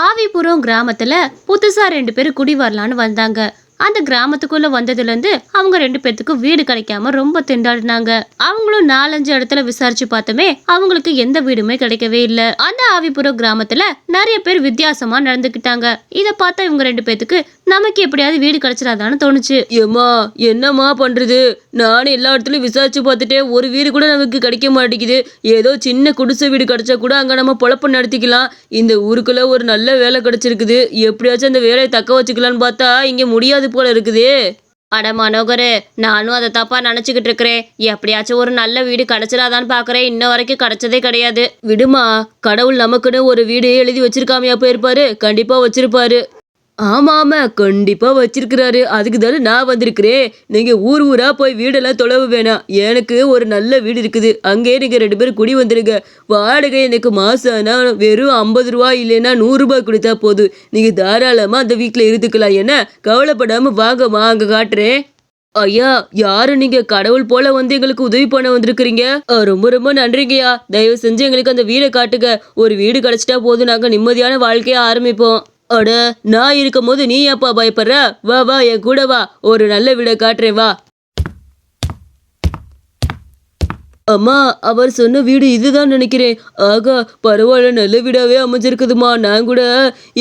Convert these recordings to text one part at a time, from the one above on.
ஆவிபுரம் கிராமத்துல புதுசா 2 பேர் குடி வரலான்னு வந்தாங்க. அந்த கிராமத்துக்குள்ள வந்ததுல இருந்து அவங்க 2 பேத்துக்கும் வீடு கிடைக்காம ரொம்ப திண்டாடினாங்க. அவங்களும் 4-5 இடத்துல விசாரிச்சு பார்த்தமே அவங்களுக்கு எந்த வீடுமே கிடைக்கவே இல்ல. அந்த ஆவிபுரம் கிராமத்துல நிறைய பேர் வித்தியாசமா நடந்துக்கிட்டாங்க. இத பார்த்தா இவங்க 2 பேத்துக்கு நமக்கு எப்படியாவது வீடு கிடைச்சிடாதான்னு தோணுச்சு. ஏம்மா, என்னம்மா பண்றது? நானும் எல்லா இடத்துலயும் விசாரிச்சு பார்த்துட்டேன். ஒரு வீடு கூட நமக்கு கிடைக்க மாட்டேங்குது. ஏதோ சின்ன குடிசை வீடு கிடைச்சா கூட அங்க நம்ம பொழப்பு நடத்திக்கலாம். இந்த ஊருக்குள்ள ஒரு நல்ல வேலை கிடைச்சிருக்குது. எப்படியாச்சும் அந்த வேலையை தக்க வச்சுக்கலான்னு பார்த்தா இங்க முடியாது போல இருக்குதே. அட மனோகரு, நானும் அதை தப்பா நினைச்சுக்கிட்டு இருக்கிறேன். எப்படியாச்சும் ஒரு நல்ல வீடு கிடைச்சிடாதான்னு பாக்குறேன். இன்ன வரைக்கும் கிடைச்சதே கிடையாது. விடுமா, கடவுள் நமக்குன்னு ஒரு வீடு எழுதி வச்சிருக்காமையா போயிருப்பாரு? கண்டிப்பா வச்சிருப்பாரு. ஆமா ஆமா, கண்டிப்பா வச்சிருக்கிறாரு. அதுக்கு தானே நான் வந்திருக்கிறேன். நீங்க ஊர் ஊரா போய் வீடெல்லாம் தொலைவு வேணாம். எனக்கு ஒரு நல்ல வீடு இருக்குது. அங்கே நீங்க 2 பேரும் குடி வந்துருங்க. வாடகை எனக்கு மாசம் ஆனா வெறும் 50 ரூபாய் இல்லைன்னா 100 ரூபாய் கொடுத்தா போதும். நீங்க தாராளமா அந்த வீட்டுல இருந்துக்கலாம். என்ன கவலைப்படாம வாங்கம்மா, அங்க காட்டுறேன். ஐயா, யாரு நீங்க? கடவுள் போல வந்து எங்களுக்கு உதவி பண்ண வந்திருக்கிறீங்க. ரொம்ப ரொம்ப நன்றிங்கய்யா. தயவு செஞ்சு எங்களுக்கு அந்த வீடை காட்டுங்க. ஒரு வீடு கிடைச்சிட்டா போதும், நாங்க நிம்மதியான வாழ்க்கைய ஆரம்பிப்போம். அட, நான் இருக்கும் போது நீ ஏப்பா பயப்படுற? வா வா, என் கூட வா. ஒரு நல்ல வீடை காட்டுறேன், வா. அம்மா, அவர் சொன்ன வீடு இதுதான் நினைக்கிறேன். ஆகா, பரவாயில்ல, நல்ல வீடாவே அமைஞ்சிருக்குதுமா. நான் கூட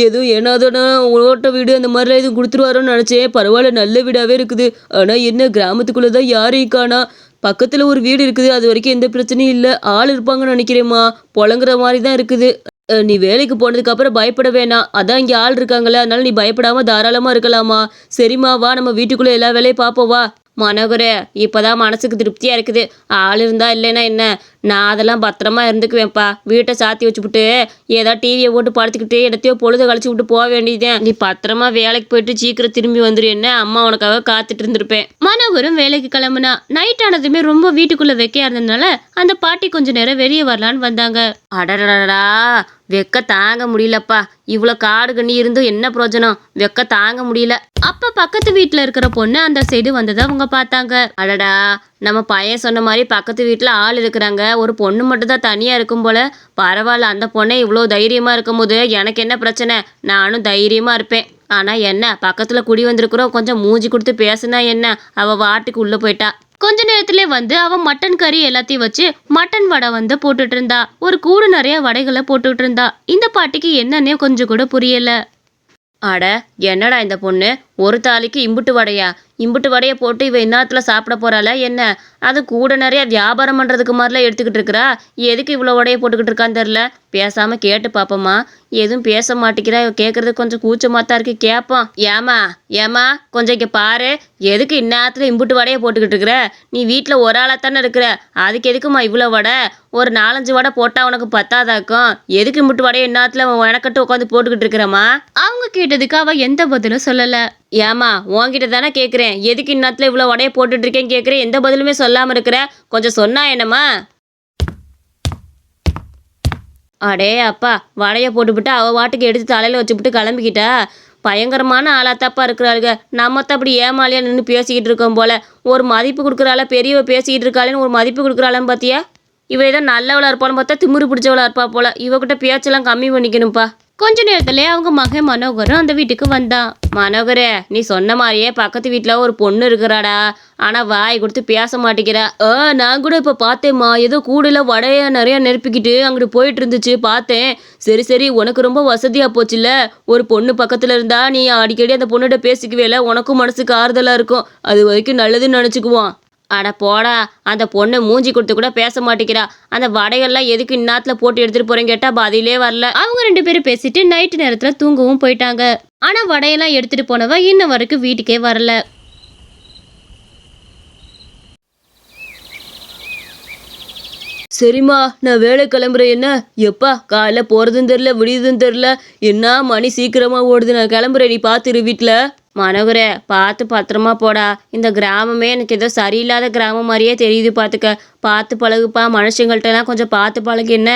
ஏதோ ஏனாதானா ஓட்ட வீடு அந்த மாதிரிலாம் எதுவும் கொடுத்துருவாரோன்னு நினைச்சேன். பரவாயில்ல, நல்ல வீடாவே இருக்குது. ஆனா என்ன, கிராமத்துக்குள்ளதான் யாரையும் காணா. பக்கத்துல ஒரு வீடு இருக்குது. அது வரைக்கும் எந்த பிரச்சனையும் இல்லை. ஆள் இருப்பாங்கன்னு நினைக்கிறேம்மா. புழங்குற மாதிரி தான் இருக்குது. நீ வேலைக்கு போனதுக்கு அப்புறம் பயப்பட வேணாம். அதான் இங்க ஆள் இருக்காங்களே, அதனால நீ பயப்படாம தாராளமா இருக்கலாமா. சரிம்மா, வா, நம்ம வீட்டுக்குள்ள எல்லா வேலையும் பார்ப்போம், வா. மனோகரே, இப்பதான் மனசுக்கு திருப்தியா இருக்குது. ஆள் இருந்தா இல்லைன்னா என்ன, நான் அதெல்லாம் பத்திரமா இருந்துக்குவேன்ப்பா. வீட்டை சாத்தி வச்சுப்புட்டு ஏதோ டிவியை போட்டு படுத்துக்கிட்டு இடத்தையோ பொழுத கழிச்சு விட்டு போக வேண்டியதுதான். நீ பத்திரமா வேலைக்கு போயிட்டு சீக்கிரம் திரும்பி வந்துரு. என்ன, அம்மா உனக்காக காத்துட்டு இருந்திருப்பேன். மனோகரும் வேலைக்கு கிளம்புனா. நைட் ஆனதுமே ரொம்ப வீட்டுக்குள்ள வெக்கையா இருந்ததுனால அந்த பாட்டி கொஞ்ச நேரம் வெளியே வரலான்னு வந்தாங்க. அடடடா, வெக்க தாங்க முடியலப்பா. இவ்வளோ காடு கண்ணி இருந்தும் என்ன பிரயோஜனம்? வெக்க தாங்க முடியல. அப்ப பக்கத்து வீட்டுல இருக்கிற பொண்ணு அந்த சைடு வந்ததை அவங்க பார்த்தாங்க. அடடா, நம்ம பையன் சொன்ன மாதிரி பக்கத்து வீட்டுல ஆள் இருக்கிறாங்க. ஒரு பொண்ணு மட்டும் தான் தனியா இருக்கும் போல. பரவாயில்ல, அந்த பொண்ணே இவ்வளோ தைரியமா இருக்கும் போது எனக்கு என்ன பிரச்சனை? நானும் தைரியமா இருப்பேன். ஆனா என்ன, பக்கத்துல குடி வந்திருக்கிறோம், கொஞ்சம் மூஞ்சி கொடுத்து பேசுனா என்ன? அவ வாட்டுக்கு உள்ள போயிட்டா. கொஞ்ச நேரத்திலே வந்து அவன் மட்டன் கறி எல்லாத்தையும் வச்சு மட்டன் வடை வந்து போட்டுட்டு இருந்தா. ஒரு கூடு நிறைய வடைகளை போட்டுட்டு இருந்தா. இந்த பாட்டிக்கு என்னன்னே கொஞ்சம் கூட புரியல. அட, என்னடா இந்த பொண்ணு, ஒரு தாலிக்கு இம்புட்டு வடையா? இம்புட்டு வடையை போட்டு இவ இந்நேரத்துல சாப்பிட போறாள என்ன? அது கூட நிறைய வியாபாரம் பண்றதுக்கு மாதிரிலாம் எடுத்துக்கிட்டு இருக்கிறா. எதுக்கு இவ்வளோ வடையை போட்டுக்கிட்டு இருக்கான்னு தெரில. பேசாம கேட்டு பாப்போமா. எதுவும் பேச மாட்டேங்கிறா. கேட்கறது கொஞ்சம் கூச்சமாத்தான் இருக்கு. கேட்போம். ஏமா ஏமா, கொஞ்சம் இங்க பாரு. எதுக்கு இந்நேரத்துல இம்புட்டு வடையை போட்டுக்கிட்டு இருக்கிற? நீ வீட்டுல ஒரு ஆளா தானே இருக்கிற. அதுக்கு எதுக்குமா இவ்வளோ வடை? ஒரு 4-5 வடை போட்டா உனக்கு பத்தாதாக்கும். எதுக்கு இம்புட்டு வடையை இந்நேரத்துல உனக்கட்டு உட்காந்து போட்டுக்கிட்டு இருக்கிறமா? அவங்க கேட்டதுக்கு அவ எந்த பதிலும் சொல்லல. ஏமா, உன்கிட்ட தானே கேட்குறேன். எதுக்கு இந்நேரத்துல இவ்வளோ வடையை போட்டுட்டு இருக்கேன்னு கேட்குறேன். எந்த பதிலுமே சொல்லாம இருக்கிற. கொஞ்சம் சொன்னா என்னம்மா? அடே அப்பா, வடையை போட்டுவிட்டு அவ வாட்டுக்கு எடுத்து தலையில வச்சுவிட்டு கிளம்பிக்கிட்டா. பயங்கரமான ஆளாத்தாப்பா இருக்கிறாளுங்க. நம்ம தான் அப்படி ஏமாலியா நின்று பேசிக்கிட்டு இருக்கோம் போல. ஒரு மதிப்பு கொடுக்குறாள, பெரியவ பேசிக்கிட்டு இருக்காளேன்னு ஒரு மதிப்பு கொடுக்குறாளான்னு பார்த்தியா? இவ ஏதோ நல்லவளா இருப்பான்னு பார்த்தா திமிரு பிடிச்சவளா இருப்பா போல. இவகிட்ட பேச்செல்லாம் கம்மி பண்ணிக்கணும்ப்பா. கொஞ்ச நேரத்துல அவங்க மகன் மனோகரும் அந்த வீட்டுக்கு வந்தான். மனோகரே, நீ சொன்ன மாதிரியே பக்கத்து வீட்டுல ஒரு பொண்ணு இருக்கிறாடா. ஆனா வாய் கொடுத்து பேச மாட்டேங்கிறா. நான் கூட இப்ப பார்த்தேம்மா. ஏதோ கூடையில வடைய நிறைய நெருப்பிக்கிட்டு அங்கிட்டு போயிட்டு இருந்துச்சு, பார்த்தேன். சரி சரி, உனக்கு ரொம்ப வசதியா போச்சுல்ல. ஒரு பொண்ணு பக்கத்துல இருந்தா நீ அடிக்கடி அந்த பொண்ணுகிட்ட பேசிக்குவேல. உனக்கும் மனசுக்கு ஆறுதலா இருக்கும். அது வரைக்கும் நல்லதுன்னு நினைச்சுக்குவான். அட போடா, அந்த பொண்ணு மூஞ்சி கொடுத்து கூட பேச மாட்டேங்கிறா. அந்த வடைகள்லாம் எதுக்கு இந்நேரத்துல போட்டு எடுத்துட்டு போறேன்னு கேட்டா பதிலே வரல. அவங்க 2 பேரும் பேசிட்டு நைட்டு நேரத்துல தூங்கவும் போயிட்டாங்க. ஆனா வடையெல்லாம் எடுத்துட்டு போனவ இன்ன வரைக்கும் வீட்டுக்கே வரல. சரிம்மா, நான் வேலை கிளம்புறேன். என்ன எப்பா, காலைல போறதும் தெரில, விடியதும் தெரில. என்ன மணி சீக்கிரமா ஓடுது. நான் கிளம்புறேன், நீ பார்த்துரு வீட்டில். மனோகரே, பார்த்து பத்திரமா போடா. இந்த கிராமமே எனக்கு ஏதோ சரியில்லாத கிராமம் மாதிரியே தெரியுது. பார்த்துக்க, பார்த்து பழகுப்பா. மனுஷங்கள்ட்டலாம் கொஞ்சம் பார்த்து பழகு என்ன.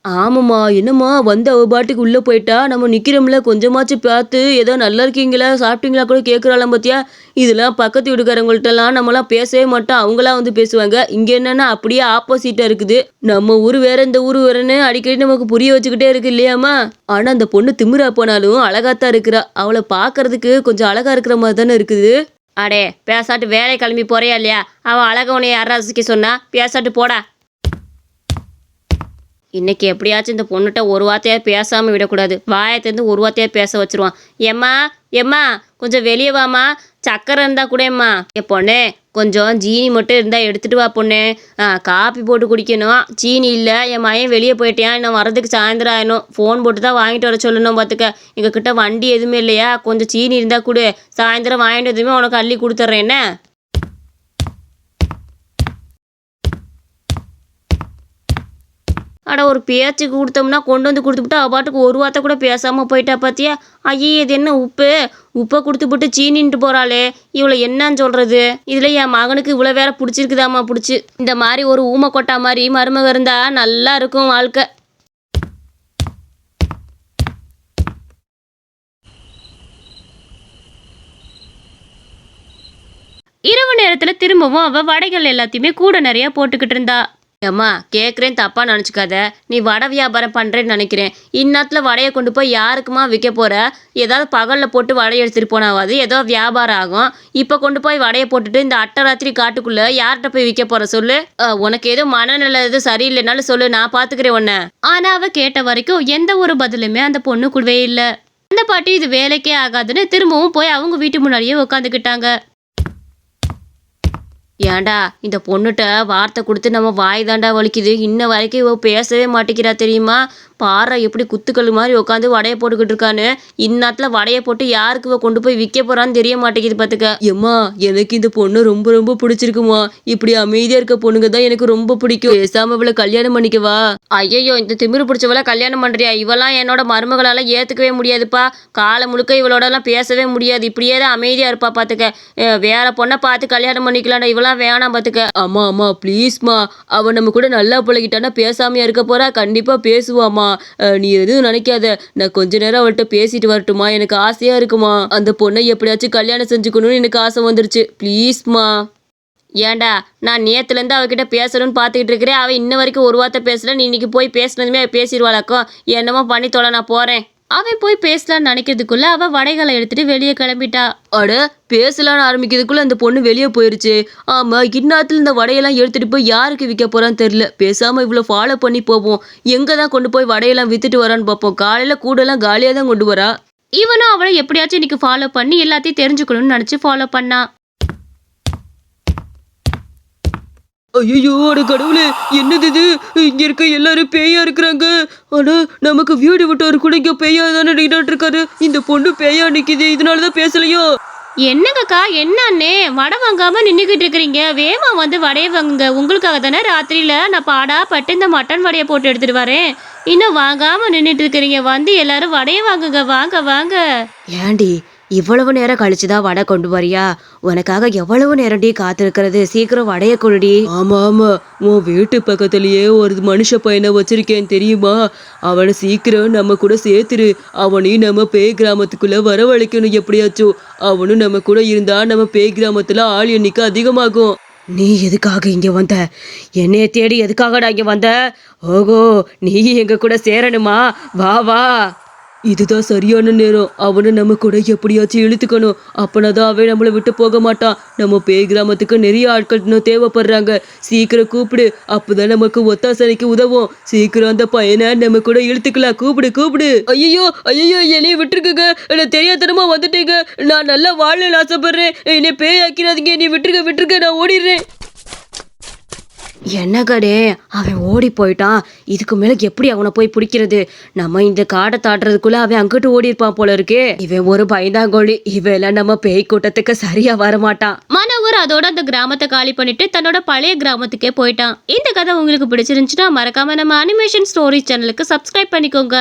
ஆமாம்மா, என்னம்மா வந்து அவ பாட்டுக்கு உள்ள போயிட்டா. நம்ம நிக்கிறோம்ல, கொஞ்சமாச்சும் பார்த்து ஏதோ நல்லா இருக்கீங்களா, சாப்பிட்டீங்களா கூட கேட்குறாளாம் பாத்தியா? இதெல்லாம் பக்கத்து வீட்டுக்காரங்கள்ட்டலாம் நம்மலாம் பேசவே மாட்டோம். அவங்களா வந்து பேசுவாங்க. இங்க என்னன்னா அப்படியே ஆப்போசிட்டா இருக்குது. நம்ம ஊரு வேற, இந்த ஊரு வேறன்னு அடிக்கடி நமக்கு புரிய வச்சுக்கிட்டே இருக்கு இல்லையாம்மா? ஆனா அந்த பொண்ணு திமிரா போனாலும் அழகாத்தான் இருக்கிறா. அவள பார்க்கறதுக்கு கொஞ்சம் அழகா இருக்கிற மாரி தானே இருக்குது. அடே பேசாட்டு வேலை கிளம்பி போறியா இல்லையா? அவன் அழகா உன்னை யாரா ரசிக்க சொன்னா? பேசாட்டு போடா. இன்னைக்கு எப்படியாச்சும் இந்த பொண்ணுகிட்ட ஒரு வார்த்தையாக பேசாமல் விடக்கூடாது. வாயை திறந்து ஒரு வார்த்தையாக பேச வச்சிருவான். ஏம்மா ஏம்மா கொஞ்சம் வெளியே வாம்மா, சக்கரை இருந்தா கூட ஏம்மா. என் பொண்ணே கொஞ்சம் ஜீனி மட்டும் இருந்தால் எடுத்துட்டு வா பொண்ணு. காப்பி போட்டு குடிக்கணும். சீனி இல்லை, என் மகன் வெளியே போயிட்டேன், இன்னும் வரதுக்கு சாயந்தரம் ஆயிடும். ஃபோன் போட்டு தான் வாங்கிட்டு வர சொல்லணும். பார்த்துக்க, எங்கள் கிட்ட வண்டி எதுவுமே இல்லையா? கொஞ்சம் சீனி இருந்தால் கூட சாயந்தரம் வாங்கிட்டு எதுவுமே உனக்கு அள்ளி கொடுத்துட்றேன் என்ன? அட ஒரு பேச்சுக்கு கொடுத்தோம்னா கொண்டு வந்து கொடுத்துவிட்டு அவள் பாட்டுக்கு ஒரு வார்த்தை கூட பேசாமல் போயிட்டா பார்த்தியா? ஐயே இது என்ன உப்பை கொடுத்துப்புட்டு சீனின்ட்டு போகிறாளே, இவளை என்னன்னு சொல்கிறது? இதில் என் மகனுக்கு இவ்வளோ வேற பிடிச்சிருக்குதாம்மா பிடிச்சி. இந்த மாதிரி ஒரு ஊமை கொட்டா மாதிரி மருமக இருந்தால் நல்லா இருக்கும் வாழ்க்கை. இரவு நேரத்தில் திரும்பவும் அவள் வடைகள் எல்லாத்தையுமே கூட நிறையா போட்டுக்கிட்டு இருந்தா. ஏம்மா கேட்குறேன், தப்பாக நினச்சிக்காத. நீ வடை வியாபாரம் பண்ணுறேன்னு நினைக்கிறேன். இந்நேரத்தில் வடையை கொண்டு போய் யாருக்குமா விற்க போகிற? ஏதாவது பகலில் போட்டு வடையை எடுத்துகிட்டு போனாவது ஏதோ வியாபாரம் ஆகும். இப்போ கொண்டு போய் வடையை போட்டுட்டு இந்த அட்டராத்திரி காட்டுக்குள்ளே யார்கிட்ட போய் விற்க போகிற சொல்லு? உனக்கு ஏதோ மனநிலை எதுவும் சரியில்லைனாலும் சொல்லு, நான் பார்த்துக்கிறேன் உன்னை. ஆனால் அவள் கேட்ட வரைக்கும் எந்த ஒரு பதிலுமே அந்த பொண்ணு கூடவே இல்லை. அந்த பாட்டி இது வேலைக்கே ஆகாதுன்னு திரும்பவும் போய் அவங்க வீட்டு முன்னாடியே உட்காந்துக்கிட்டாங்க. ஏன்டா இந்த பொண்ணுகிட்ட வார்த்தை கொடுத்து நம்ம வாய் தாண்டா வலிக்குது. இன்ன வரைக்கும் இவ பேசவே மாட்டேங்கிறா தெரியுமா? பாறை எப்படி குத்துக்கல் மாதிரி உட்காந்து வடையை போட்டுக்கிட்டு இருக்கான்னு. இந்நேரத்தில் வடையை போட்டு யாருக்கு இவ கொண்டு போய் விற்க போறான்னு தெரிய மாட்டேங்குது பார்த்துக்க. எம்மா, எனக்கு இந்த பொண்ணு ரொம்ப ரொம்ப பிடிச்சிருக்குமா. இப்படி அமைதியா இருக்க பொண்ணுங்க தான் எனக்கு ரொம்ப பிடிக்கும். பேசாம இவளை கல்யாணம் பண்ணிக்கவா? ஐயோ இந்த திமிரு பிடிச்சவள கல்யாணம் பண்றியா? இவெல்லாம் என்னோட மருமகளால் ஏற்றுக்கவே முடியாதுப்பா. காலம் முழுக்க இவளோடலாம் பேசவே முடியாது. இப்படியே தான் அமைதியாக இருப்பா பார்த்துக்க. வேற பொண்ணை பார்த்து கல்யாணம் பண்ணிக்கலாம்டா. இவெல்லாம் வேணாம் பார்த்துக்க. ஆமா ப்ளீஸ்மா, அவ நம்ம கூட நல்லா பழகிட்டானா பேசாமையா இருக்க போறா? கண்டிப்பா பேசுவாமா. நீ எதுவும் நினைக்காத. நான் கொஞ்ச நேரம் அவள்கிட்ட பேசிட்டு வரட்டுமா? எனக்கு ஆசையா இருக்குமா. அந்த பொண்ணை எப்படியாச்சும் கல்யாணம் செஞ்சுக்கணும்னு எனக்கு ஆசை வந்துருச்சு. ப்ளீஸ்மா. ஏன்டா நான் நேற்றுலேருந்து அவகிட்ட பேசணும்னு பார்த்துக்கிட்டு இருக்கிறேன். அவள் இன்ன வரைக்கும் ஒரு வார்த்தை பேசல. நீ இன்னைக்கு போய் பேசினதுமே பேசிடுவாளாக்கும். என்னமோ பண்ணி தொலை, நான் போகிறேன். அவன் போய் பேசலான்னு நினைக்கிறதுக்குள்ள அவள் வடைகளை எடுத்துட்டு வெளியே கிளம்பிட்டா. அட பேசலான்னு ஆரம்பிக்கிறதுக்குள்ள அந்த பொண்ணு வெளியே போயிருச்சு. ஆமா, இந்நேரத்துல இந்த வடையெல்லாம் எடுத்துட்டு போய் யாருக்கு விற்க போறான்னு தெரியல. பேசாம இவ்வளோ ஃபாலோ பண்ணி போவோம். எங்க தான் கொண்டு போய் வடையெல்லாம் வித்துட்டு வரான்னு பார்ப்போம். காலையில கூடெல்லாம் காலியாக தான் கொண்டு வரா. இவனும் அவளை எப்படியாச்சும் இன்னைக்கு ஃபாலோ பண்ணி எல்லாத்தையும் தெரிஞ்சுக்கணும்னு நினச்சி ஃபாலோ பண்ணா. ஐயோ, அட கடவுளே, என்னது இது? இங்க இருக்க எல்லாரும் பேயா இருக்கிறாங்க. ஆனா நமக்கு வீடு விட்டவர் கூட இங்க பேயா தானே நின்றுட்டு இருக்காரு. இந்த பொண்ணு பேயா நிக்குது. இதனாலதான் பேசலையோ? என்னங்கக்கா என்னன்னே வடை வாங்காம நின்றுக்கிட்டு இருக்கிறீங்க? வேமா வந்து வடையை வாங்குங்க. உங்களுக்காக தானே ராத்திரியில நான் பாடா பட்டு இந்த மட்டன் வடையை போட்டு எடுத்துட்டு வரேன். இன்னும் வாங்காம நின்றுட்டு இருக்கிறீங்க. வந்து எல்லாரும் வடையை வாங்குங்க. வாங்க வாங்க. ஏண்டி இவ்வளவு நேரம் கழிச்சுதான் வடை கொண்டு வரியா? உனக்காக எவ்வளவு நேரடி காத்திருக்கிறது. சீக்கிரம் வடைய கொள்டி. ஆமா, உன் வீட்டு பக்கத்துலயே ஒரு மனுஷ பையனை வச்சிருக்கேன் தெரியுமா? அவனை சீக்கிரம் நம்ம கூட சேர்த்துரு. அவனையும் நம்ம பேய் கிராமத்துக்குள்ள வரவழைக்கணும் எப்படியாச்சும். அவனும் நம்ம கூட இருந்தா நம்ம பேய் கிராமத்துல ஆள் எண்ணிக்கை அதிகமாகும். நீ எதுக்காக இங்க வந்த? என்னைய தேடி எதுக்காகடா இங்க வந்த? ஓகோ, நீ எங்க கூட சேரணுமா? வா வா. இதுதான் சரியான நேரம். அவனை நம்ம கூட எப்படியாச்சும் இழுத்துக்கணும். அப்பனாதான் அவன் நம்மளை விட்டு போக மாட்டான். நம்ம பேய் கிராமத்துக்கு நிறைய ஆட்கள் இன்னும் தேவைப்படுறாங்க. சீக்கிரம் கூப்பிடு, அப்பதான் நமக்கு ஒத்தாசனைக்கு உதவும். சீக்கிரம் அந்த பையனை நம்ம கூட இழுத்துக்கலாம். கூப்பிடு. ஐயோ என்னைய விட்டுருக்குங்க. நான் தெரியாதனமா வந்துட்டேங்க. நான் நல்லா வாழ ஆசைப்படுறேன். என்னை பேய் ஆக்கிறாதீங்க. நீ விட்டுருக்க, நான் ஓடிடுறேன். என்ன கடே, அவன் ஓடி போயிட்டான். இதுக்கு மேல எப்படி அவனை போய் பிடிக்கிறது? நம்ம இந்த காடை தாட்டுறதுக்குள்ள அவன் அங்கிட்டு ஓடி இருப்பான் போல இருக்கே. இவன் ஒரு பயந்தாங்கோழி. இவெல்லாம் நம்ம பேய் கூட்டத்துக்கு சரியா வரமாட்டான். மனோகர் அதோட அந்த கிராமத்தை காலி பண்ணிட்டு தன்னோட பழைய கிராமத்துக்கே போயிட்டான். இந்த கதை உங்களுக்கு பிடிச்சிருந்துச்சுன்னா மறக்காம நம்ம அனிமேஷன் ஸ்டோரி சேனலுக்கு சப்ஸ்கிரைப் பண்ணிக்கோங்க.